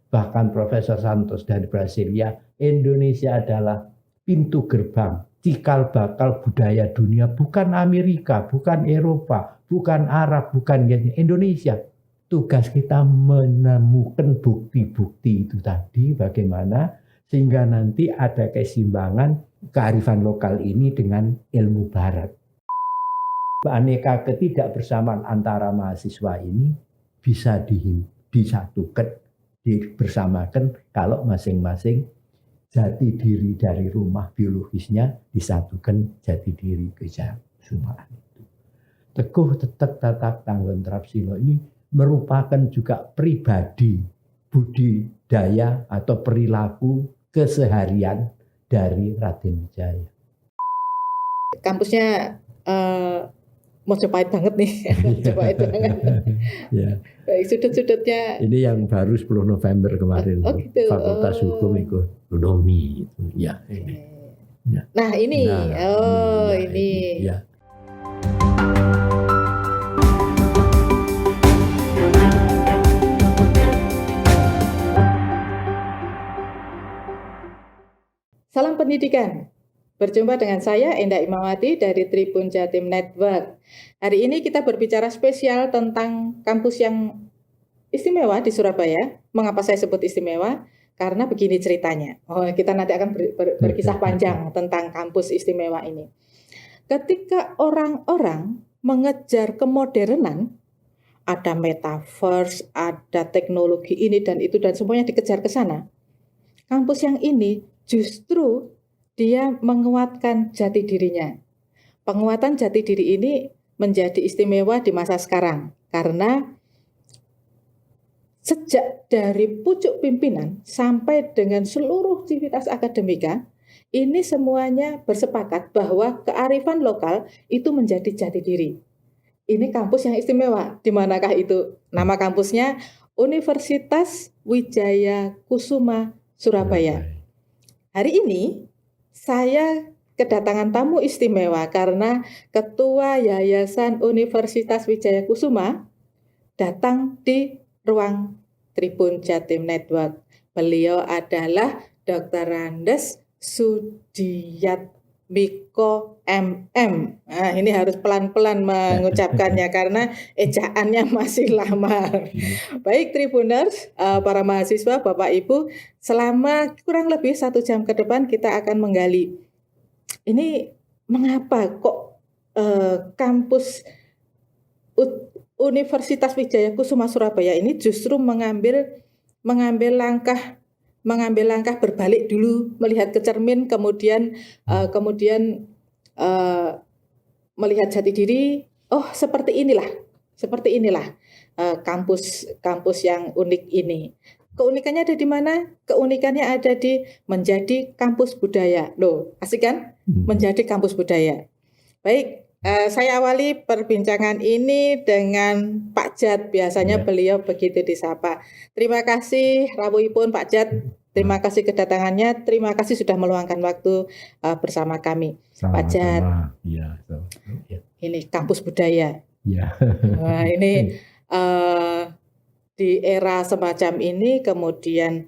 bahkan Profesor Santos dari Brasilia, Indonesia adalah pintu gerbang, cikal bakal budaya dunia, bukan Amerika, bukan Eropa, bukan Arab, bukan Indonesia. Tugas kita menemukan bukti-bukti itu tadi, bagaimana sehingga nanti ada keseimbangan kearifan lokal ini dengan ilmu barat. Aneka ketidakbersamaan antara mahasiswa ini bisa disatukan, dibersamakan kalau masing-masing jati diri dari rumah biologisnya disatukan jati diri kesumaan itu. Teguh tetap tatap tanggon Trapsilo ini merupakan juga pribadi budidaya atau perilaku keseharian dari Raden Wijaya. Kampusnya Mojopahit banget nih. Mojopahit banget. Ya. Baik, sudut-sudutnya. Ini yang baru 10 November kemarin. Gitu. Fakultas Hukum Ekonomi. Ya, ini. Ya. Nah ini. Ini. Ya. Salam pendidikan. Berjumpa dengan saya Endah Imawati dari Tribun Jatim Network. Hari ini kita berbicara spesial tentang kampus yang istimewa di Surabaya. Mengapa saya sebut istimewa? Karena begini ceritanya. Kita nanti akan berkisah panjang tentang kampus istimewa ini. Ketika orang-orang mengejar kemodernan, ada metaverse, ada teknologi ini dan itu dan semuanya dikejar ke sana. Kampus yang ini justru dia menguatkan jati dirinya. Penguatan jati diri ini menjadi istimewa di masa sekarang karena sejak dari pucuk pimpinan sampai dengan seluruh civitas akademika, ini semuanya bersepakat bahwa kearifan lokal itu menjadi jati diri. Ini kampus yang istimewa. Di manakah itu? Nama kampusnya Universitas Wijaya Kusuma Surabaya. Hari ini saya kedatangan tamu istimewa karena Ketua Yayasan Universitas Wijaya Kusuma datang di ruang Tribun Jatim Network. Beliau adalah Dr. Randes Sudiyatmiko MM. Nah, ini harus pelan-pelan mengucapkannya karena ejaannya masih lama. Baik Tribuners, para mahasiswa, Bapak Ibu, selama kurang lebih 1 jam ke depan kita akan menggali. Ini mengapa kok kampus Universitas Wijaya Kusuma Surabaya ini justru mengambil langkah berbalik dulu, melihat ke cermin, kemudian melihat jati diri. Oh, seperti inilah kampus yang unik ini. Keunikannya ada di mana? Keunikannya ada di menjadi kampus budaya. Loh, asik kan? Menjadi kampus budaya. Baik, saya awali perbincangan ini dengan Pak Jat. Biasanya beliau begitu disapa. Terima kasih rawuhipun Pak Jat. Terima kasih kedatangannya. Terima kasih sudah meluangkan waktu bersama kami. Pak Jat. Ya, ini kampus budaya. Ya. Nah, ini di era semacam ini kemudian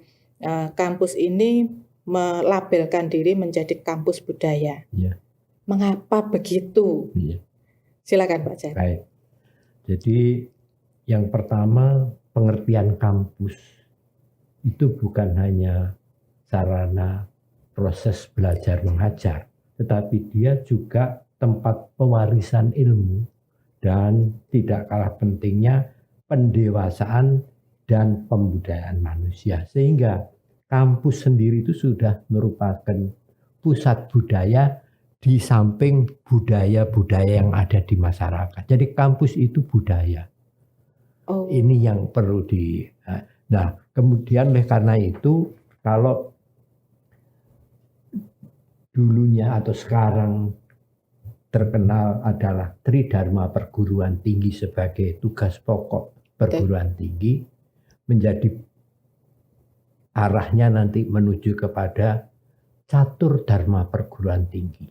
kampus ini melabelkan diri menjadi kampus budaya. Ya. Mengapa begitu? Ya. Silakan Pak Jat. Baik. Jadi yang pertama, pengertian kampus itu bukan hanya sarana proses belajar mengajar, tetapi dia juga tempat pewarisan ilmu dan tidak kalah pentingnya pendewasaan dan pembudayaan manusia. Sehingga kampus sendiri itu sudah merupakan pusat budaya di samping budaya-budaya yang ada di masyarakat. Jadi kampus itu budaya. Ini yang perlu Nah, kemudian karena itu kalau dulunya atau sekarang terkenal adalah Tridharma Perguruan Tinggi sebagai tugas pokok perguruan tinggi, menjadi arahnya nanti menuju kepada Catur Dharma Perguruan Tinggi.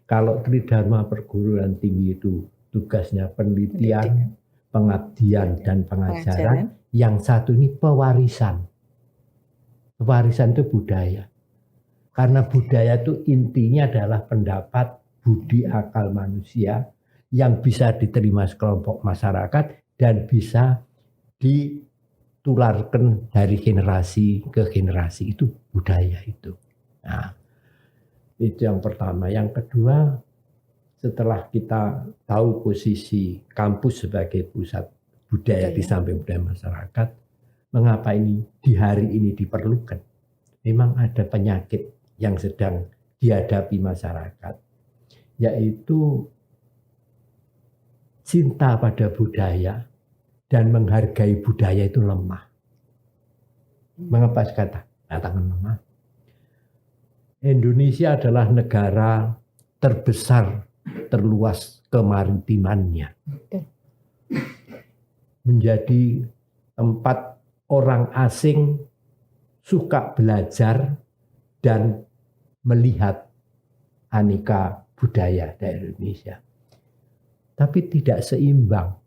Kalau Tridharma Perguruan Tinggi itu tugasnya penelitian, pengabdian, dan pengajaran. Yang satu ini pewarisan. warisan itu budaya. Karena budaya itu intinya adalah pendapat, budi, akal manusia yang bisa diterima sekelompok masyarakat dan bisa ditularkan dari generasi ke generasi. Itu budaya itu. Nah, itu yang pertama. Yang kedua, setelah kita tahu posisi kampus sebagai pusat budaya di samping budaya masyarakat, mengapa ini di hari ini diperlukan? Memang ada penyakit yang sedang dihadapi masyarakat, yaitu cinta pada budaya dan menghargai budaya itu lemah. Mengapa saya katakan lemah? Indonesia adalah negara terbesar, terluas kemaritimannya. Menjadi tempat orang asing suka belajar dan melihat aneka budaya dari Indonesia. Tapi tidak seimbang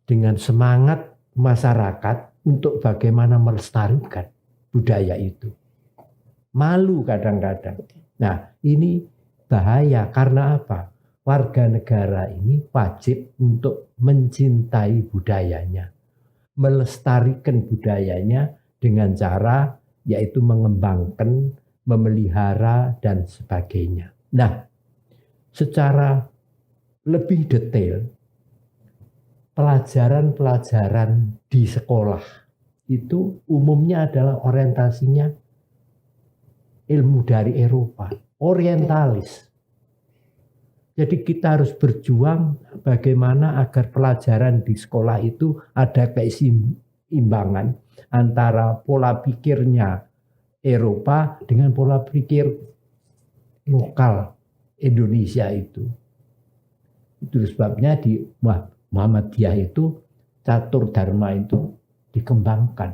dengan semangat masyarakat untuk bagaimana melestarikan budaya itu. Malu kadang-kadang. Nah, ini bahaya karena apa? Warga negara ini wajib untuk mencintai budayanya, melestarikan budayanya dengan cara yaitu mengembangkan, memelihara, dan sebagainya. Nah, secara lebih detail, pelajaran-pelajaran di sekolah itu umumnya adalah orientasinya ilmu dari Eropa, orientalis. Jadi kita harus berjuang bagaimana agar pelajaran di sekolah itu ada keseimbangan antara pola pikirnya Eropa dengan pola pikir lokal Indonesia itu. Itu sebabnya di Muhammadiyah itu catur dharma itu dikembangkan.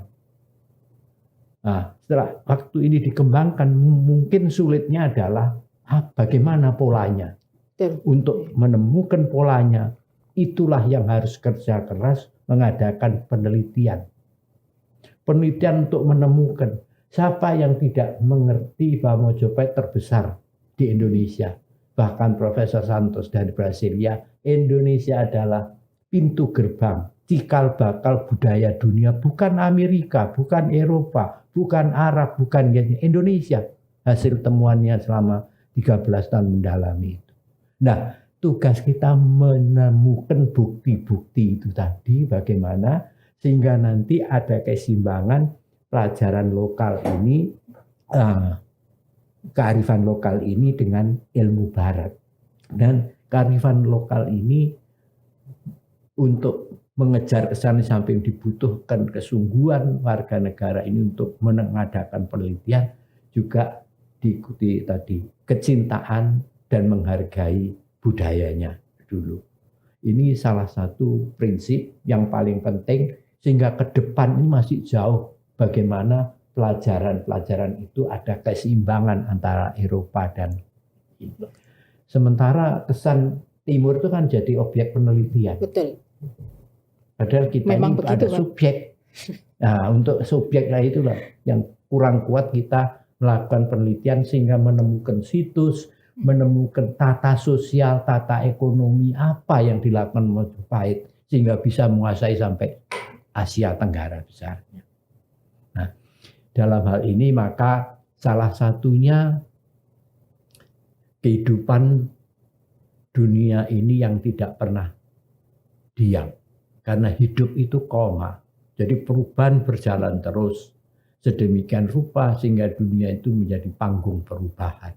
Nah, setelah waktu ini dikembangkan, mungkin sulitnya adalah bagaimana polanya. Untuk menemukan polanya, itulah yang harus kerja keras mengadakan penelitian. Penelitian untuk menemukan siapa yang tidak mengerti bahwa Mojopahit terbesar di Indonesia. Bahkan Profesor Santos dari Brasilia, Indonesia adalah pintu gerbang, cikal bakal budaya dunia, bukan Amerika, bukan Eropa, bukan Arab, bukan Indonesia. Hasil temuannya selama 13 tahun mendalami itu. Nah, tugas kita menemukan bukti-bukti itu tadi bagaimana sehingga nanti ada keseimbangan pelajaran lokal ini, kearifan lokal ini dengan ilmu barat. Dan kearifan lokal ini untuk mengejar kesana sampai dibutuhkan kesungguhan warga negara ini untuk mengadakan penelitian, juga diikuti tadi kecintaan dan menghargai budayanya dulu. Ini salah satu prinsip yang paling penting sehingga ke depan ini masih jauh bagaimana pelajaran-pelajaran itu ada keseimbangan antara Eropa dan Indo. Sementara kesan Timur itu kan jadi objek penelitian. Betul. Padahal kita memang ini begitu, ada Pak. subjek. Nah, untuk subjeknya itulah yang kurang kuat kita melakukan penelitian sehingga menemukan situs, menemukan tata sosial, tata ekonomi apa yang dilakukan Mojopahit sehingga bisa menguasai sampai Asia Tenggara besarnya. Nah, dalam hal ini maka salah satunya kehidupan dunia ini yang tidak pernah diam. Karena hidup itu koma. Jadi perubahan berjalan terus sedemikian rupa sehingga dunia itu menjadi panggung perubahan.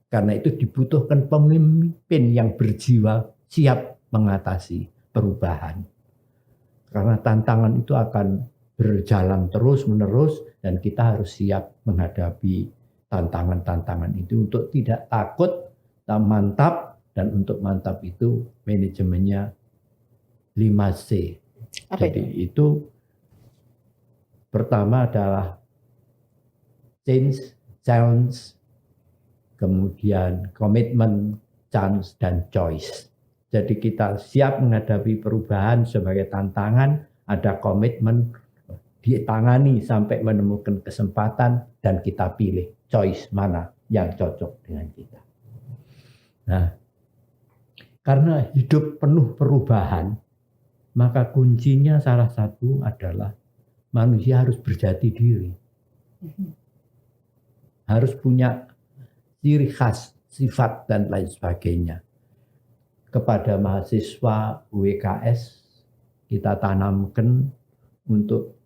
Karena itu dibutuhkan pemimpin yang berjiwa siap mengatasi perubahan. Karena tantangan itu akan berjalan terus-menerus dan kita harus siap menghadapi tantangan-tantangan itu untuk tidak takut, mantap, dan untuk mantap itu manajemennya 5C. Apa Jadi itu pertama adalah change, challenge, kemudian komitmen, chance, dan choice. Jadi kita siap menghadapi perubahan sebagai tantangan, ada komitmen ditangani sampai menemukan kesempatan dan kita pilih choice mana yang cocok dengan kita. Nah, karena hidup penuh perubahan, maka kuncinya salah satu adalah manusia harus berjati diri. Harus punya ciri khas, sifat dan lain sebagainya. Kepada mahasiswa UWKS kita tanamkan untuk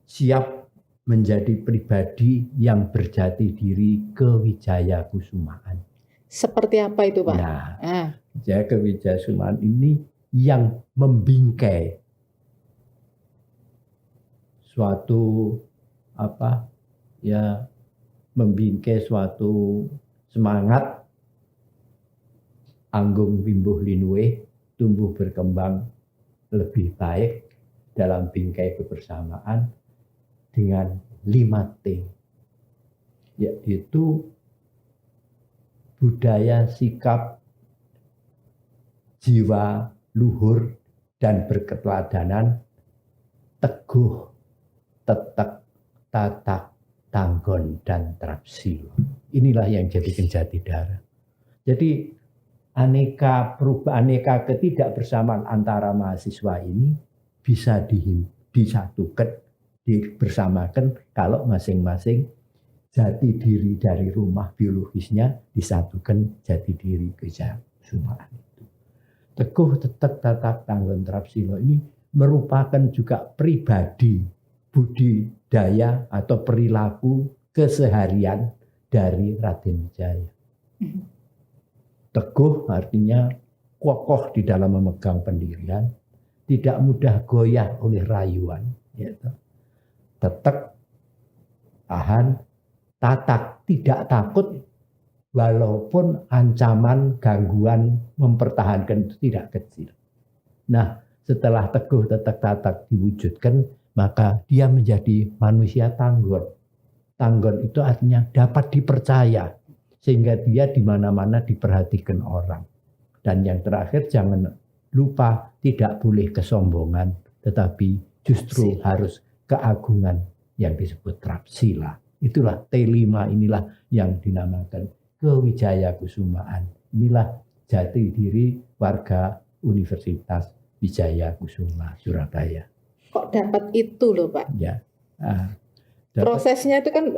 siap menjadi pribadi yang berjati diri kewijayakusumaan. Seperti apa itu, Pak? Nah, kewijayakusumaan ini yang membingkai suatu membingkai suatu semangat anggung wimbuh linuwe tumbuh berkembang lebih baik dalam bingkai kebersamaan dengan 5T, yaitu budaya, sikap, jiwa, luhur, dan berketeladanan, teguh, tetek, tatak, tanggon, dan trapsilo. Inilah yang jadikan jati dara. Jadi aneka ketidakbersamaan antara mahasiswa ini bisa disatukan, dibersamakan kalau masing-masing jati diri dari rumah biologisnya disatukan jati diri kewijayakusumaan itu. Teguh, tetek, tatak, tanggon, trapsilo ini merupakan juga pribadi, budidaya atau perilaku keseharian dari Raden Wijaya. Teguh artinya kokoh di dalam memegang pendirian, tidak mudah goyah oleh rayuan. Tetek, tahan, tatak, tidak takut walaupun ancaman, gangguan mempertahankan itu tidak kecil. Nah, setelah teguh, tetek, tatak diwujudkan, maka dia menjadi manusia tanggon. Tanggon itu artinya dapat dipercaya, sehingga dia di mana-mana diperhatikan orang. Dan yang terakhir, jangan lupa tidak boleh kesombongan, tetapi justru harus keagungan yang disebut trapsila. Itulah T5 inilah yang dinamakan kewijayakusumaan. Inilah jati diri warga Universitas Wijayakusuma Surabaya. Kok dapat itu loh, Pak? Ya. Prosesnya itu kan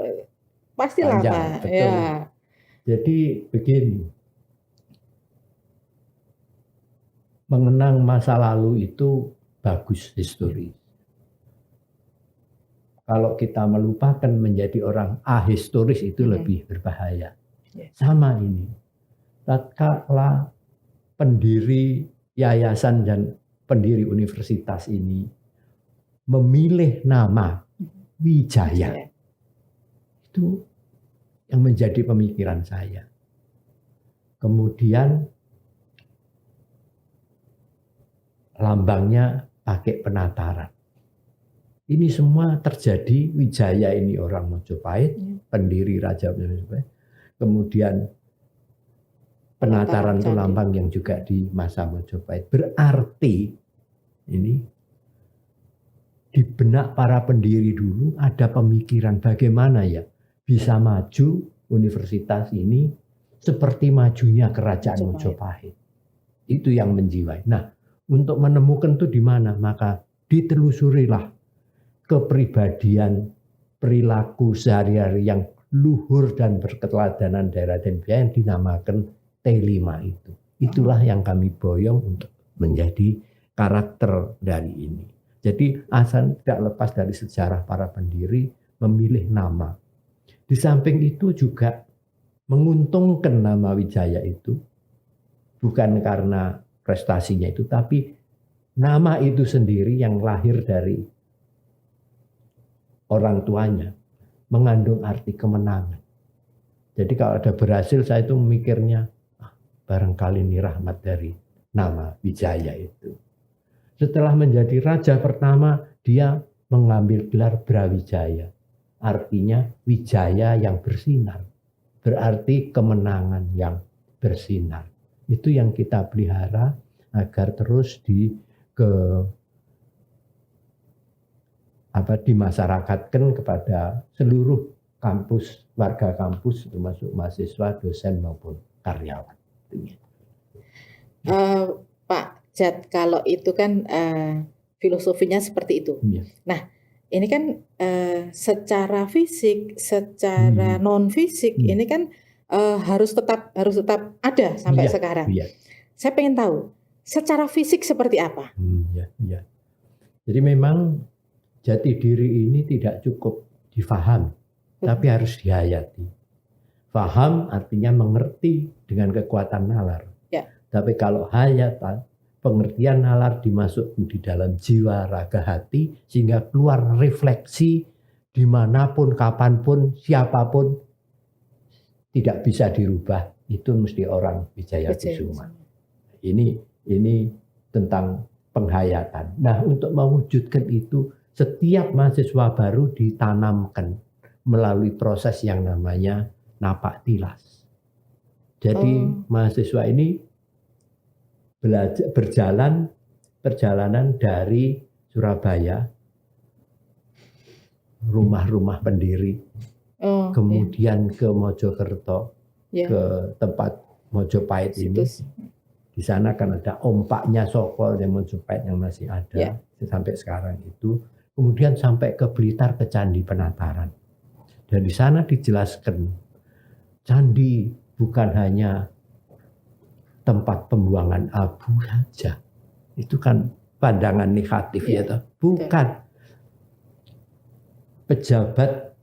pasti panjang, lama. betul. Ya. Jadi begini, mengenang masa lalu itu bagus historis. Kalau kita melupakan menjadi orang ahistoris itu lebih berbahaya. Sama ini, tatkala pendiri yayasan dan pendiri universitas ini memilih nama Wijaya, itu yang menjadi pemikiran saya. Kemudian lambangnya pakai penataran. Ini semua terjadi, Wijaya ini orang Mojopahit, pendiri Raja Mojopahit. Kemudian penataran itu lambang yang juga di masa Mojopahit. Berarti ini di benak para pendiri dulu ada pemikiran bagaimana ya bisa maju universitas ini seperti majunya kerajaan Mojopahit. Itu yang menjiwai. Nah, untuk menemukan itu di mana? Maka ditelusurilah kepribadian, perilaku sehari-hari yang luhur dan berketeladanan dari Raden Wijaya yang dinamakan T5 itu. Itulah yang kami boyong untuk menjadi karakter dari ini. Jadi asal tidak lepas dari sejarah para pendiri memilih nama. Di samping itu juga menguntungkan nama Wijaya itu bukan karena prestasinya itu, tapi nama itu sendiri yang lahir dari orang tuanya mengandung arti kemenangan. Jadi kalau ada berhasil, saya itu memikirnya barangkali ini rahmat dari nama Wijaya itu. Setelah menjadi raja pertama, dia mengambil gelar Brawijaya. Artinya Wijaya yang bersinar. Berarti kemenangan yang bersinar. Itu yang kita pelihara agar terus dimasyarakatkan kepada seluruh kampus, warga kampus, termasuk mahasiswa, dosen maupun karyawan. Pak Jat, kalau itu kan filosofinya seperti itu. Ya. Nah, ini kan secara fisik, secara non fisik, ini kan harus tetap ada sampai sekarang. Ya. Saya pengen tahu secara fisik seperti apa. Ya. Jadi memang jati diri ini tidak cukup difaham, tapi harus dihayati. Faham artinya mengerti dengan kekuatan nalar. Ya. Tapi kalau hayatan, pengertian nalar dimasukkan di dalam jiwa, raga, hati, sehingga keluar refleksi dimanapun, kapanpun, siapapun, tidak bisa dirubah. Itu mesti orang Wijaya-Kusuma. Ini tentang penghayatan. Nah, untuk mewujudkan itu, setiap mahasiswa baru ditanamkan melalui proses yang namanya napak tilas. Jadi mahasiswa ini perjalanan dari Surabaya, rumah-rumah pendiri, kemudian ke Mojokerto, ke tempat Mojopahit ini. Di sana kan ada ompaknya Sokol yang Mojopahit yang masih ada sampai sekarang itu. Kemudian sampai ke Blitar, ke Candi Penataran. Dan di sana dijelaskan candi bukan hanya tempat pembuangan abu saja. Itu kan pandangan negatif ya toh. Bukan. Pejabat,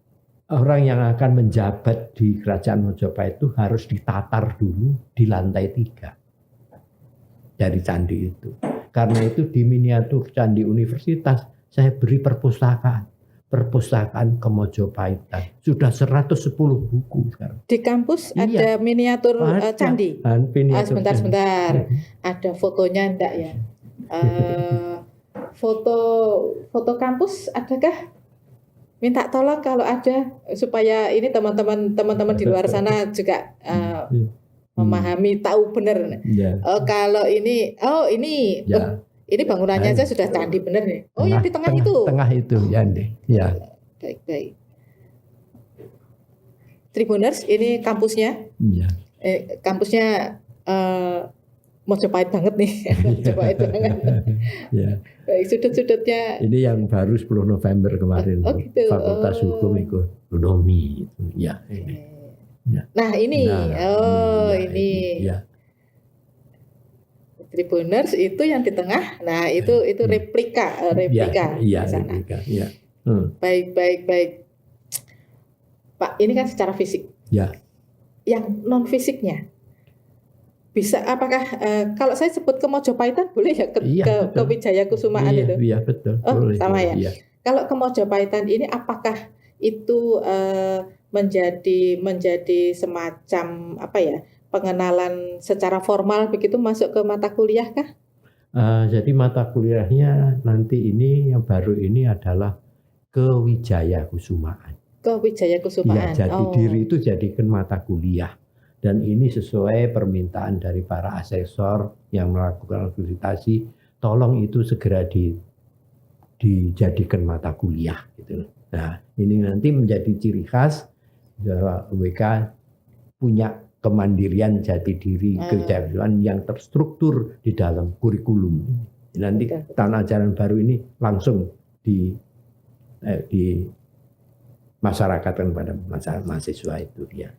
orang yang akan menjabat di Kerajaan Mojopahit itu harus ditatar dulu di lantai 3 dari candi itu. Karena itu di miniatur Candi Universitas saya beri perpustakaan ke Mojopahitan. Sudah 110 buku sekarang. Di kampus ada miniatur candi. Sebentar. Ada fotonya enggak ya? Foto kampus adakah? Minta tolong kalau ada supaya ini teman-teman di luar sana juga memahami, tahu benar. Kalau ini ini bangunannya aja sudah candi benar nih. Yang di tengah itu. Tengah itu ya. Baik. Tribuners, ini kampusnya. Iya. Kampusnya Mojopahit banget nih. Mojopahit banget. Ya. Baik, sudut-sudutnya. Ini yang baru 10 November kemarin. Gitu. Fakultas Hukum Ekonomi itu. Ya, ini. Ya. Nah, ini. Ini. Ya. Tribuners itu yang di tengah. Nah, itu replika Iya, di sana. replika, ya. Baik. Pak, ini kan secara fisik. Ya. Yang non fisiknya bisa apakah kalau saya sebut ke Mojopahitan boleh ya ke Wijaya-Kusumaan itu? Iya, betul. Boleh. Sama ya. Iya. Kalau ke Mojopahitan ini apakah itu menjadi semacam pengenalan secara formal begitu masuk ke mata kuliah kah? Jadi mata kuliahnya nanti ini yang baru ini adalah Kewijaya-Kusumaan. Kewijaya-Kusumaan. Ya, jati diri itu jadikan mata kuliah. Dan ini sesuai permintaan dari para asesor yang melakukan akreditasi, tolong itu segera dijadikan mata kuliah gitu. Nah, ini nanti menjadi ciri khas bahwa UWK punya kemandirian jati diri kewijayaan yang terstruktur di dalam kurikulum. Nanti tahun ajaran baru ini langsung dimasyarakatkan pada mahasiswa itu ya.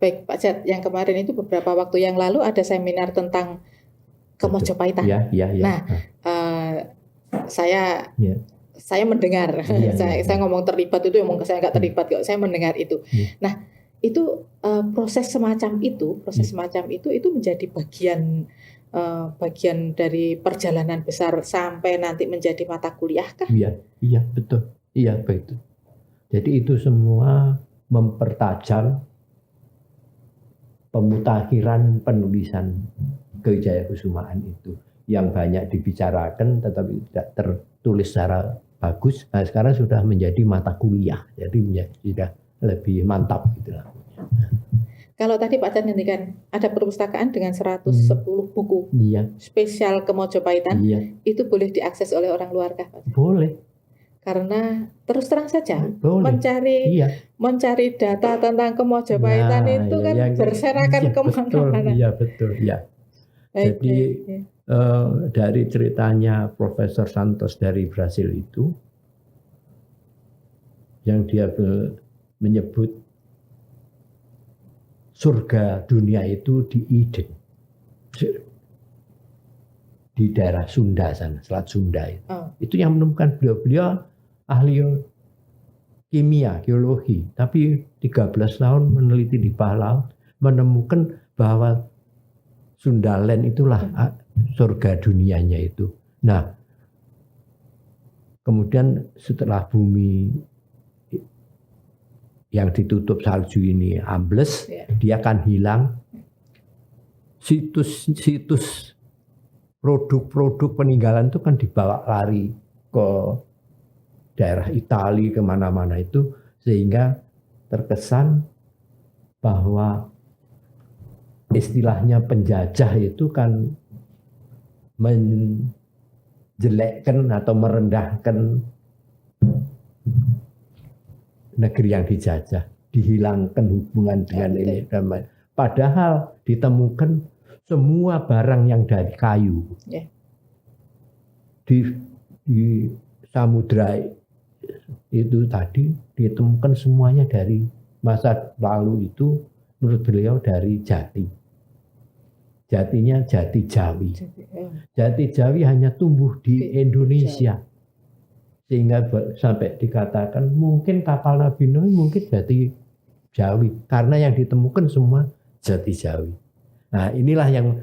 Baik Pak Jat, yang kemarin itu beberapa waktu yang lalu ada seminar tentang Mojopahitan. Ya. Nah, saya mendengar, saya ngomong terlibat itu, saya nggak terlibat kok, saya mendengar itu. Nah, itu proses semacam itu menjadi bagian dari perjalanan besar sampai nanti menjadi mata kuliah kah? Iya betul, iya betul. Jadi itu semua mempertajam pemutakhiran penulisan Kewijaya-Kusumaan itu yang banyak dibicarakan tetapi tidak tertulis secara bagus. Nah, sekarang sudah menjadi mata kuliah, jadi sudah lebih mantap gitu lah. Kalau tadi Pak Chan ngendikan ada perpustakaan dengan 110 buku spesial ke Mojopahitan, itu boleh diakses oleh orang luar kah Pak? Boleh. Karena terus terang saja Boleh. Iya. mencari data tentang Kemojopahitan Nah, itu ya, kan yang berserakan iya betul, kemana-mana. iya betul, ya. Baik, Jadi baik, ya. dari ceritanya Profesor Santos dari Brasil itu, yang dia menyebut surga dunia itu di Eden, di daerah Sunda sana, Selat Sunda itu. Itu yang menemukan beliau ahli kimia, geologi, tapi 13 tahun meneliti di bawah laut, menemukan bahwa Sundaland itulah surga dunianya itu. Nah, kemudian setelah bumi yang ditutup salju ini ambles, dia akan hilang. Situs-situs produk-produk peninggalan itu kan dibawa lari ke daerah Italia, kemana-mana itu, sehingga terkesan bahwa istilahnya penjajah itu kan menjelekkan atau merendahkan negeri yang dijajah, dihilangkan hubungan dengan ini. Padahal ditemukan semua barang yang dari kayu. Di samudra itu tadi ditemukan semuanya dari masa lalu itu, menurut beliau dari jati. Jatinya jati Jawi. Jati Jawi hanya tumbuh di Indonesia. Sehingga sampai dikatakan mungkin kapal Nabi Nuh mungkin jati Jawi. Karena yang ditemukan semua jati Jawi. Nah, inilah yang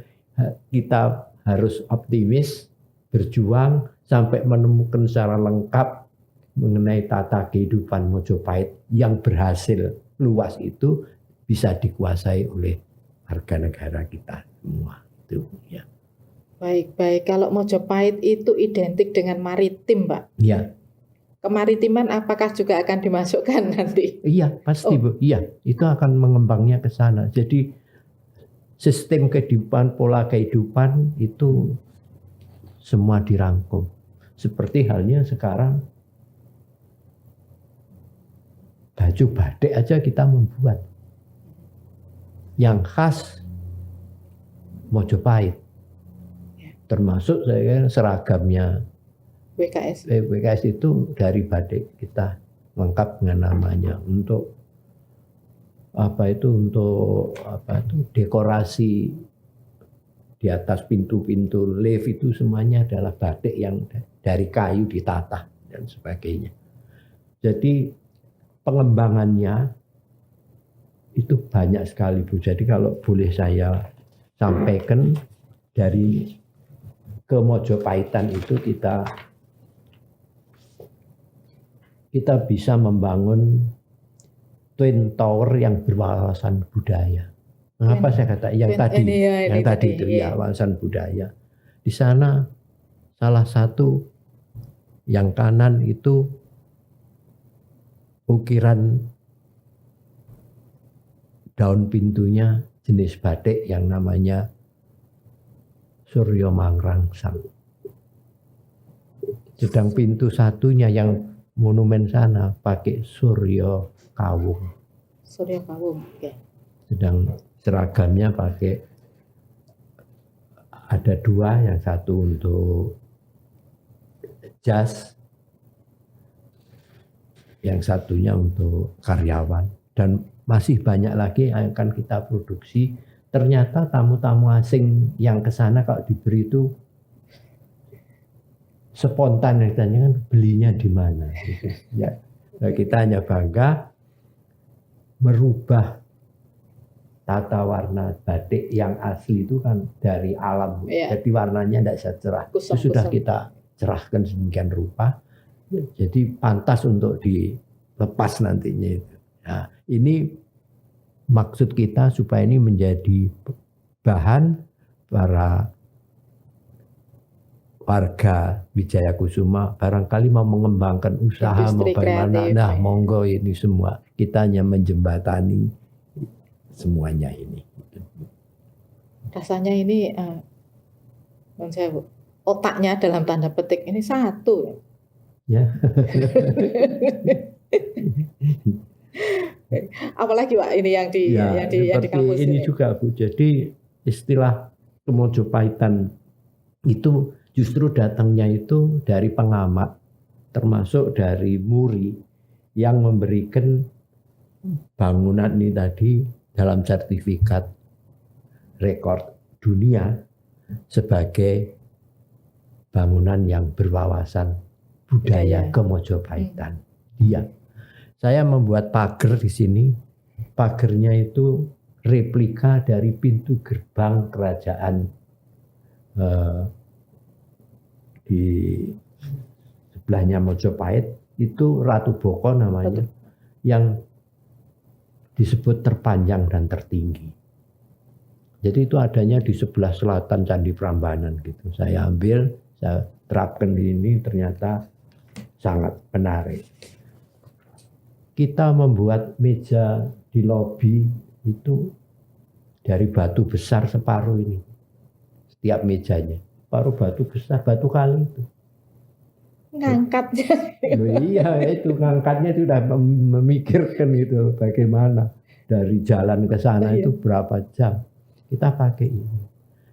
kita harus optimis, berjuang sampai menemukan secara lengkap mengenai tata kehidupan Mojopahit yang berhasil luas itu bisa dikuasai oleh warga negara kita semua itu ya. Baik. Kalau Mojopahit itu identik dengan maritim, Pak. Iya. Kemaritiman apakah juga akan dimasukkan nanti? Iya, pasti Bu. Iya, itu akan mengembangnya ke sana. Jadi sistem kehidupan, pola kehidupan itu semua dirangkum. Seperti halnya sekarang baju batik aja kita membuat yang khas Mojopahit, termasuk saya seragamnya WKS itu dari batik kita lengkap dengan namanya untuk dekorasi di atas pintu-pintu lift itu semuanya adalah batik yang dari kayu ditata dan sebagainya. Jadi pengembangannya itu banyak sekali Bu. Jadi kalau boleh saya sampaikan dari Kemojopahitan itu kita bisa membangun Twin Tower yang berwawasan budaya. Mengapa saya kata yang tadi itu ya wawasan budaya. Di sana salah satu yang kanan itu ukiran daun pintunya jenis batik yang namanya Suryo Mangrangsang. Sedang pintu satunya yang monumen sana pakai Suryo Kawung. Suryo Kawung, oke. Sedang seragamnya pakai ada dua, yang satu untuk jas, yang satunya untuk karyawan, dan masih banyak lagi yang akan kita produksi. Ternyata tamu-tamu asing yang ke sana kalau diberi itu spontan, kan belinya di mana gitu. Ya, nah kita hanya bangga merubah tata warna batik yang asli itu kan dari alam, jadi warnanya tidak bisa cerah. Itu sudah kita cerahkan sedemikian rupa, jadi pantas untuk dilepas nantinya itu. Nah, ini maksud kita supaya ini menjadi bahan para warga Wijayakusuma barangkali mau mengembangkan usaha mau bagaimana, nah monggo ini semua kita hanya menjembatani semuanya ini. Rasanya ini otaknya dalam tanda petik ini satu. Ya. Apalagi Pak ini yang di seperti kampus ini juga Bu. Jadi istilah Kemojopahitan itu justru datangnya itu dari pengamat, termasuk dari Muri yang memberikan bangunan ini tadi dalam sertifikat rekor dunia sebagai bangunan yang berwawasan budaya Kemojopahitan. Iya. Saya membuat pagar di sini. Pagarnya itu replika dari pintu gerbang kerajaan di sebelahnya Mojopahit, itu Ratu Boko namanya, yang disebut terpanjang dan tertinggi. Jadi itu adanya di sebelah selatan Candi Prambanan gitu. Saya ambil, saya terapkan di ini, ternyata sangat menarik. Kita membuat meja di lobi itu dari batu besar separuh ini. Setiap mejanya. Separuh batu besar, batu kali itu. Ngangkatnya. Iya itu ngangkatnya itu udah memikirkan itu bagaimana. Dari jalan ke sana itu berapa jam. Kita pakai ini.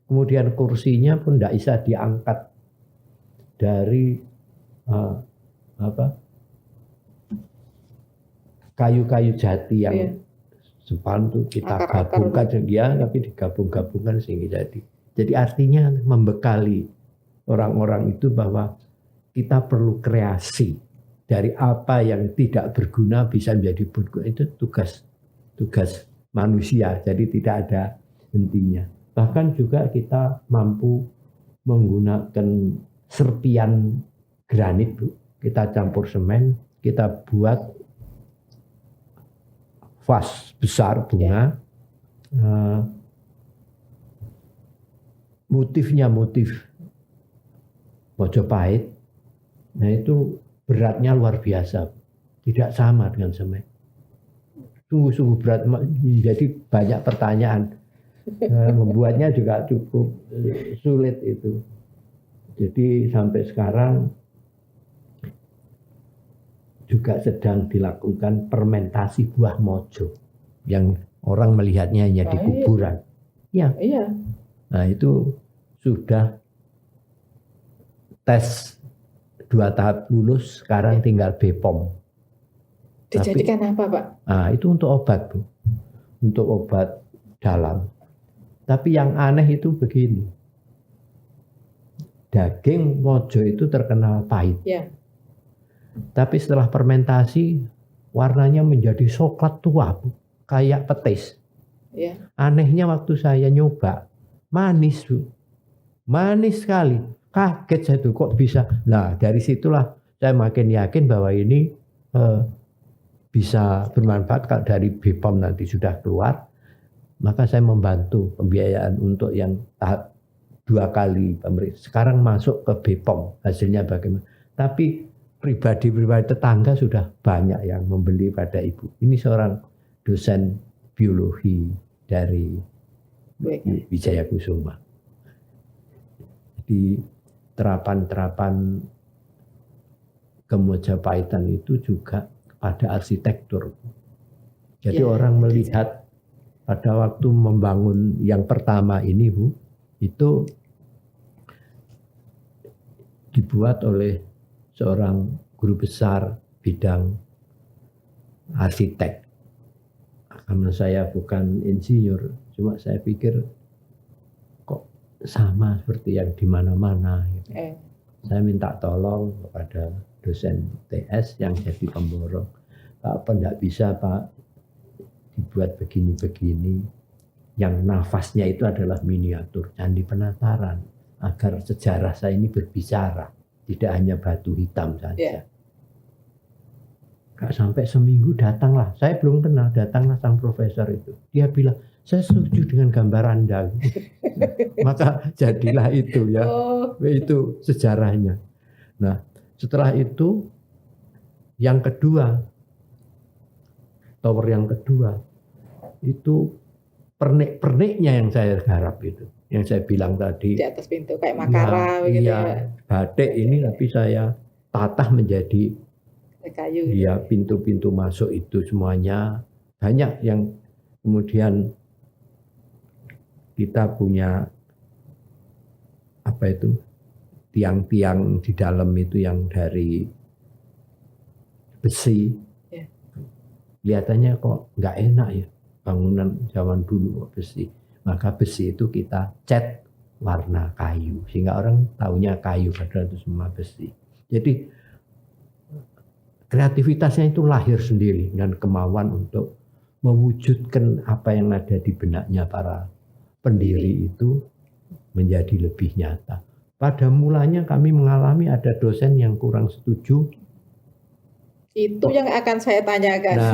Kemudian kursinya pun tidak bisa diangkat dari kayu-kayu jati yang sepan itu kita gabungkan ya, tapi digabung-gabungkan sehingga jadi artinya membekali orang-orang itu bahwa kita perlu kreasi dari apa yang tidak berguna bisa menjadi berguna. Itu tugas manusia, jadi tidak ada hentinya. Bahkan juga kita mampu menggunakan serpian granit Bu. Kita campur semen, kita buat vas besar bunga, motifnya motif Mojopahit. Nah itu beratnya luar biasa, tidak sama dengan semen. Sungguh-sungguh berat, jadi banyak pertanyaan. Membuatnya juga cukup sulit itu. Jadi sampai sekarang juga sedang dilakukan fermentasi buah mojo yang orang melihatnya hanya di kuburan. Ya. Iya. Nah itu sudah tes 2 tahap lulus, sekarang tinggal BPOM. Dijadikan apa Pak? Nah itu untuk obat Bu, untuk obat dalam. Tapi yang aneh itu begini, daging mojo itu terkenal pahit. Ya. Tapi setelah fermentasi warnanya menjadi coklat tua, kayak petis. Ya. Anehnya waktu saya nyoba, manis Bu, manis sekali. Kaget saya tuh kok bisa. Nah dari situlah saya makin yakin bahwa ini bisa bermanfaat. Kalau dari BPOM nanti sudah keluar, maka saya membantu pembiayaan untuk yang tahap 2 kali pemerintah. Sekarang masuk ke BPOM, hasilnya bagaimana. Tapi pribadi-pribadi tetangga sudah banyak yang membeli pada Ibu. Ini seorang dosen biologi dari Wijaya Kusuma. Jadi terapan-terapan Kemojopahitan itu juga pada arsitektur. Jadi orang melihat pada waktu membangun yang pertama ini Bu, itu dibuat oleh seorang guru besar bidang arsitek. Karena saya bukan insinyur, cuma saya pikir kok sama seperti yang di mana-mana. Saya minta tolong kepada dosen TS yang jadi pemborong, Pak, enggak bisa Pak dibuat begini-begini, yang nafasnya itu adalah miniatur Candi Penataran, agar sejarah saya ini berbicara. Tidak hanya batu hitam saja. Gak sampai seminggu datanglah, saya belum kenal, datanglah sang profesor itu. Dia bilang, saya setuju dengan gambar Anda. Maka jadilah itu ya, itu sejarahnya. Nah setelah itu yang kedua, tower yang kedua, itu pernik-perniknya yang saya garap itu. Yang saya bilang tadi. Di atas pintu kayak Makara. Iya, batik ini tapi saya tatah menjadi kayu. ya pintu-pintu masuk itu semuanya banyak yang kemudian kita punya apa itu tiang-tiang di dalam itu yang dari besi. Ya. Kelihatannya kok nggak enak ya bangunan zaman dulu kok besi. Maka besi itu kita cat warna kayu sehingga orang taunya kayu padahal itu semua besi. Jadi kreativitasnya itu lahir sendiri dan kemauan untuk mewujudkan apa yang ada di benaknya para pendiri itu menjadi lebih nyata. Pada mulanya kami mengalami ada dosen yang kurang setuju. Itu yang akan saya tanyakan. Nah,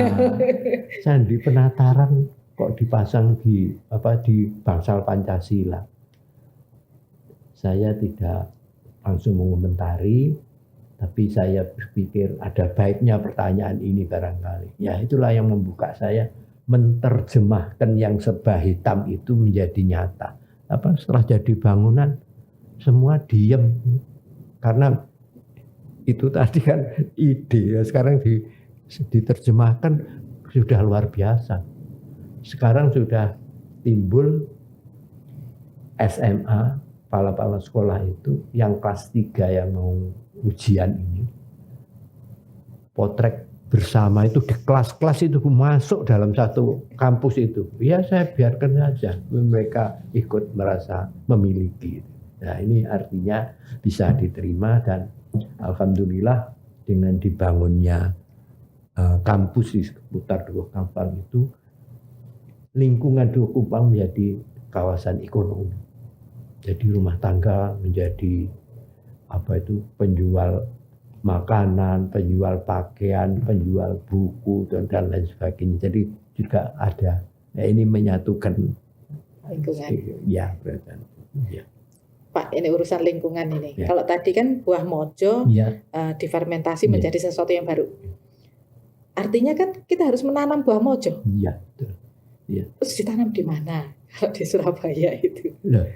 candi penataran kok dipasang di bangsal Pancasila. Saya tidak langsung mengomentari, tapi saya berpikir ada baiknya pertanyaan ini barangkali. Ya itulah yang membuka saya menerjemahkan yang serba hitam itu menjadi nyata. Setelah jadi bangunan semua diem karena itu tadi kan ide ya, sekarang diterjemahkan sudah luar biasa. Sekarang sudah timbul SMA, kepala-kepala sekolah itu yang kelas 3 yang mau ujian ini. Potret bersama itu di kelas-kelas itu masuk dalam satu kampus itu. Ya saya biarkan saja mereka ikut merasa memiliki. Nah ini artinya bisa diterima dan alhamdulillah dengan dibangunnya kampus di seputar Dukuh Kampang itu lingkungan Dukuh Kampang menjadi kawasan ekonomi. Jadi rumah tangga menjadi penjual makanan, penjual pakaian, penjual buku dan lain sebagainya. Jadi juga ada. Nah, ini menyatukan lingkungan. Ya, berarti. Ya. Pak, ini urusan lingkungan ini. Ya. Kalau tadi kan buah mojo ya. Difermentasi menjadi sesuatu yang baru. Artinya kan kita harus menanam buah mojo. Iya, betul. Ya. Terus ditanam di mana? Kalau di Surabaya itu. Loh,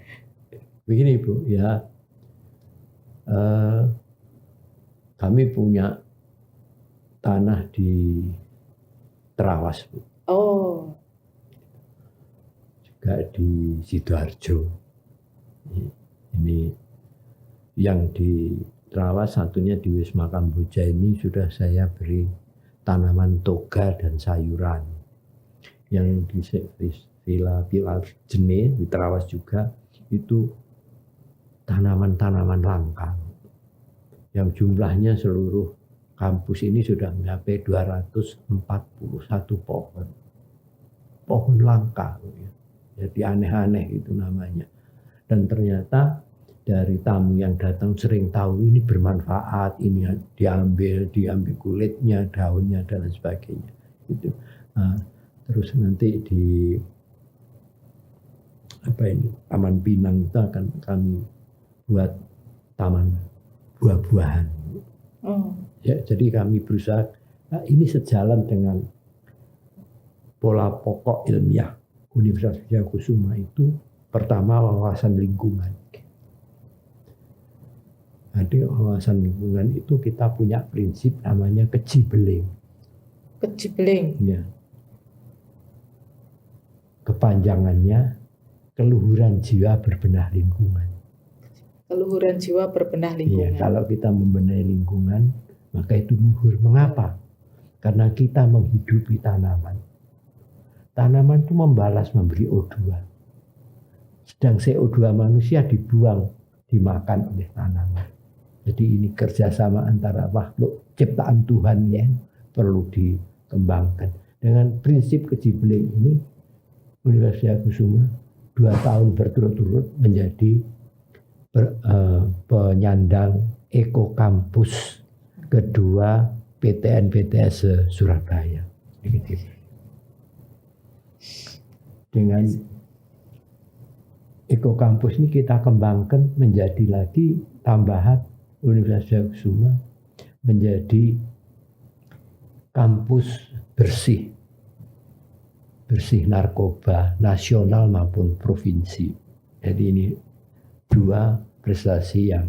begini Bu, ya. Kami punya tanah di Trawas, Bu. Oh. Juga di Sidoarjo. Ini yang di Trawas, satunya di Wisma Kamboja ini sudah saya beri tanaman toga dan sayuran. Yang di Villa Jene di Trawas juga itu tanaman-tanaman langka. Yang jumlahnya seluruh kampus ini sudah mencapai 241 pohon. Pohon langka. Jadi aneh-aneh itu namanya. Dan ternyata dari tamu yang datang sering tahu ini bermanfaat, ini diambil kulitnya, daunnya dan lain sebagainya. Itu. Nah, terus nanti di Taman Pinang itu akan kami buat taman buah-buahan. Ya, jadi kami berusaha ini sejalan dengan pola pokok ilmiah Universitas Wijayakusuma itu. Pertama wawasan lingkungan. Jadi wawasan lingkungan itu kita punya prinsip namanya kecibeling. Kecibeling. Ya. Kepanjangannya keluhuran jiwa berbenah lingkungan. Keluhuran jiwa berbenah lingkungan. Ya, kalau kita membenahi lingkungan, maka itu luhur. Mengapa? Karena kita menghidupi tanaman. Tanaman itu membalas memberi O2. Sedang CO2 manusia dibuang, dimakan oleh tanaman. Jadi ini kerjasama antara makhluk ciptaan Tuhan yang perlu dikembangkan. Dengan prinsip kecibeling ini, Universitas Wijayakusuma 2 tahun berturut-turut menjadi penyandang Eko Kampus kedua PTN-PTS Surabaya. Dengan Eko Kampus ini kita kembangkan menjadi lagi tambahan Universitas Wijayakusuma menjadi kampus bersih narkoba nasional maupun provinsi. Jadi ini 2 prestasi yang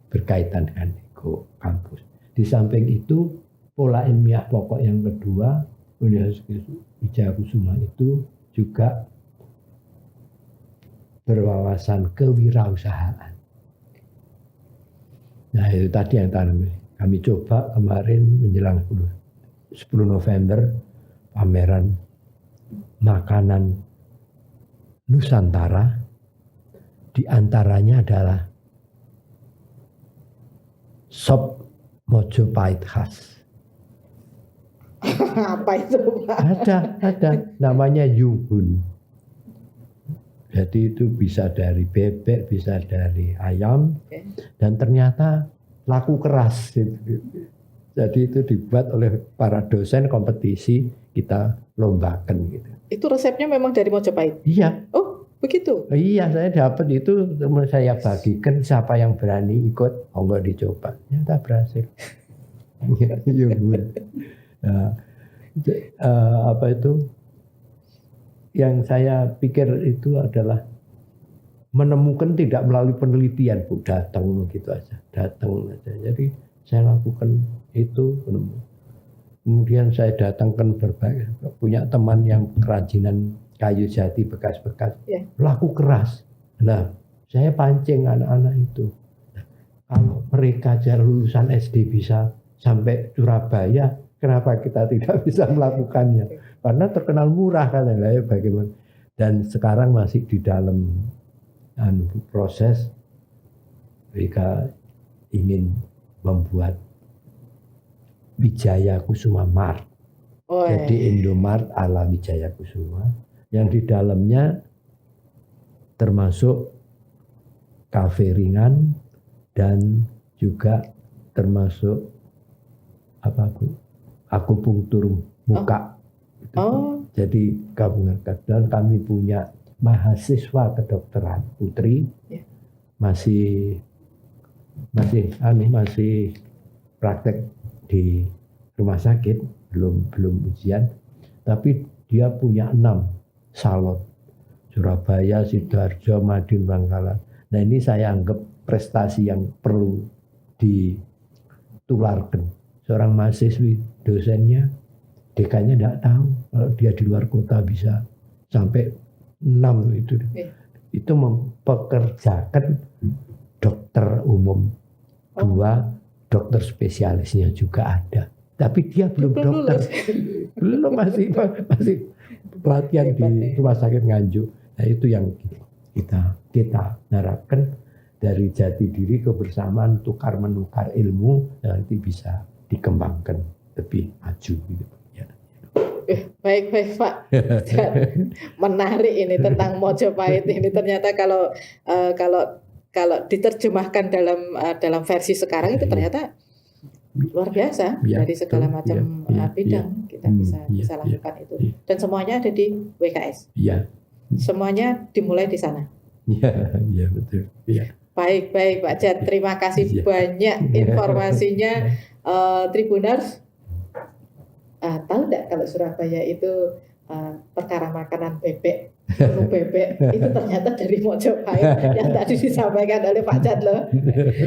berkaitan dengan Eko Kampus. Di samping itu, pola ilmiah pokok yang kedua Universitas Wijayakusuma itu juga berwawasan kewirausahaan. Nah itu tadi yang kami coba kemarin menjelang 10 November pameran makanan Nusantara, di antaranya adalah sop Mojopahit khas. Apa itu, Pak? Ada namanya Yuhun. Jadi itu bisa dari bebek, bisa dari ayam, dan ternyata laku keras. Jadi itu dibuat oleh para dosen kompetisi, kita lombakan gitu. Itu resepnya memang dari Mojopahit? Iya. Oh, begitu? Iya, saya dapat itu, saya bagikan, siapa yang berani ikut, enggak dicoba. Ternyata berhasil. Nah, apa itu? Yang saya pikir itu adalah menemukan tidak melalui penelitian, Bu, datang gitu aja, datang aja. Jadi saya lakukan itu, kemudian saya datangkan berbagai, punya teman yang kerajinan kayu jati bekas-bekas, laku keras. Nah, saya pancing anak-anak itu. Nah, kalau mereka aja lulusan SD bisa sampai Surabaya, kenapa kita tidak bisa melakukannya? Karena terkenal murah kan ya, bagaimana? Dan sekarang masih di dalam proses, mereka ingin membuat Wijayakusuma Mart. Jadi Indomart ala Wijayakusuma, yang di dalamnya termasuk kafe ringan dan juga termasuk apa, Bu? Akupunktur muka. Jadi gabungan, dan kami punya mahasiswa kedokteran putri, masih praktek di rumah sakit, belum ujian, tapi dia punya 6 salon, Surabaya, Sidoarjo, Madiun, Bangkalan. Nah ini saya anggap prestasi yang perlu ditularkan. Seorang mahasiswi, dosennya, dekannya tidak tahu kalau dia di luar kota bisa sampai 6 itu. Itu mempekerjakan dokter umum 2, dokter spesialisnya juga ada. Tapi dia belum dokter, belum masih pelatihan di rumah sakit Nganjuk. Nah itu yang kita harapkan dari jati diri, kebersamaan, tukar menukar ilmu, nanti bisa dikembangkan lebih maju gitu. Baik Pak. Menarik ini tentang Mojopahit ini. Ternyata kalau diterjemahkan dalam versi sekarang itu ternyata luar biasa, dari segala macam bidang kita bisa lakukan itu. Dan semuanya ada di WKS. Semuanya dimulai di sana. Iya betul. Baik Pak Jat, terima kasih banyak informasinya. Tribuners, tahu enggak kalau Surabaya itu perkara makanan bebek, menu bebek itu ternyata dari Mojopahit yang tadi disampaikan oleh Pak Jat loh.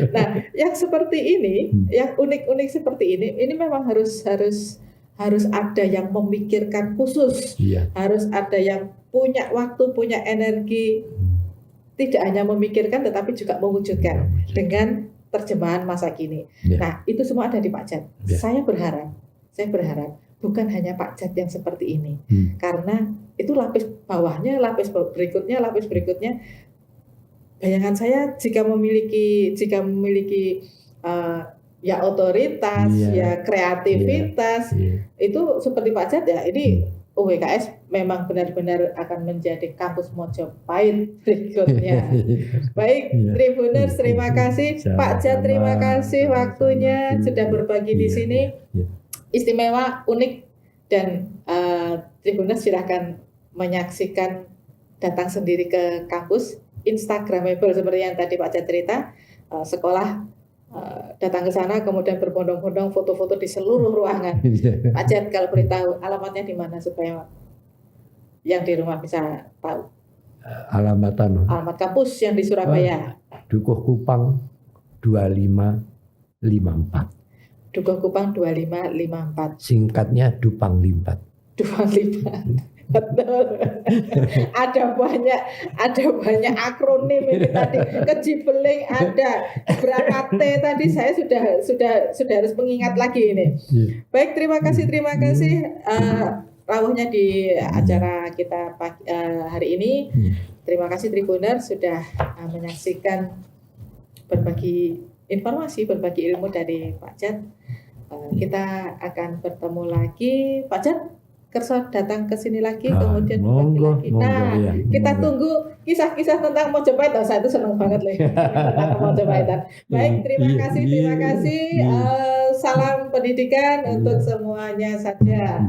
Nah, yang seperti ini, yang unik-unik seperti ini memang harus ada yang memikirkan khusus, harus ada yang punya waktu, punya energi, tidak hanya memikirkan tetapi juga mewujudkan dengan terjemahan masa kini. Nah, itu semua ada di Pak Jat. Saya berharap bukan hanya Pak Jat yang seperti ini, karena itu lapis bawahnya, lapis berikutnya. Bayangan saya jika memiliki ya otoritas, ya kreativitas, itu seperti Pak Jat ya, ini UWKS memang benar-benar akan menjadi kampus Mojopahit berikutnya. Baik, Tribuners, terima kasih. Pak Jat, terima kasih waktunya sudah berbagi di sini. Istimewa, unik, dan Tribuners silahkan menyaksikan, datang sendiri ke kampus, Instagramable seperti yang tadi Pak Jat cerita, sekolah datang ke sana kemudian berbondong-bondong foto-foto di seluruh ruangan. Pak Jat, kalau beritahu alamatnya di mana supaya yang di rumah bisa tahu. Alamat kampus yang di Surabaya. Dukuh Kupang 2554. Dukuh Kupang 2554. Singkatnya Dupang Limpat. Dupang Limpat. Betul. ada banyak akronim ini tadi. Kejibeling ada, beberapa T tadi saya sudah harus mengingat lagi ini. Baik, terima kasih rawuhnya di acara kita hari ini. Terima kasih Tribuner sudah menyaksikan berbagi informasi, berbagi ilmu dari Pak Jat. Kita akan bertemu lagi, Pak Jat. Kerso datang ke sini lagi, kemudian lagi. Nah, kita tunggu kisah-kisah tentang Mojopahit. Saya itu senang banget loh tentang Mojopahitan. Baik, terima kasih. Salam pendidikan untuk semuanya saja.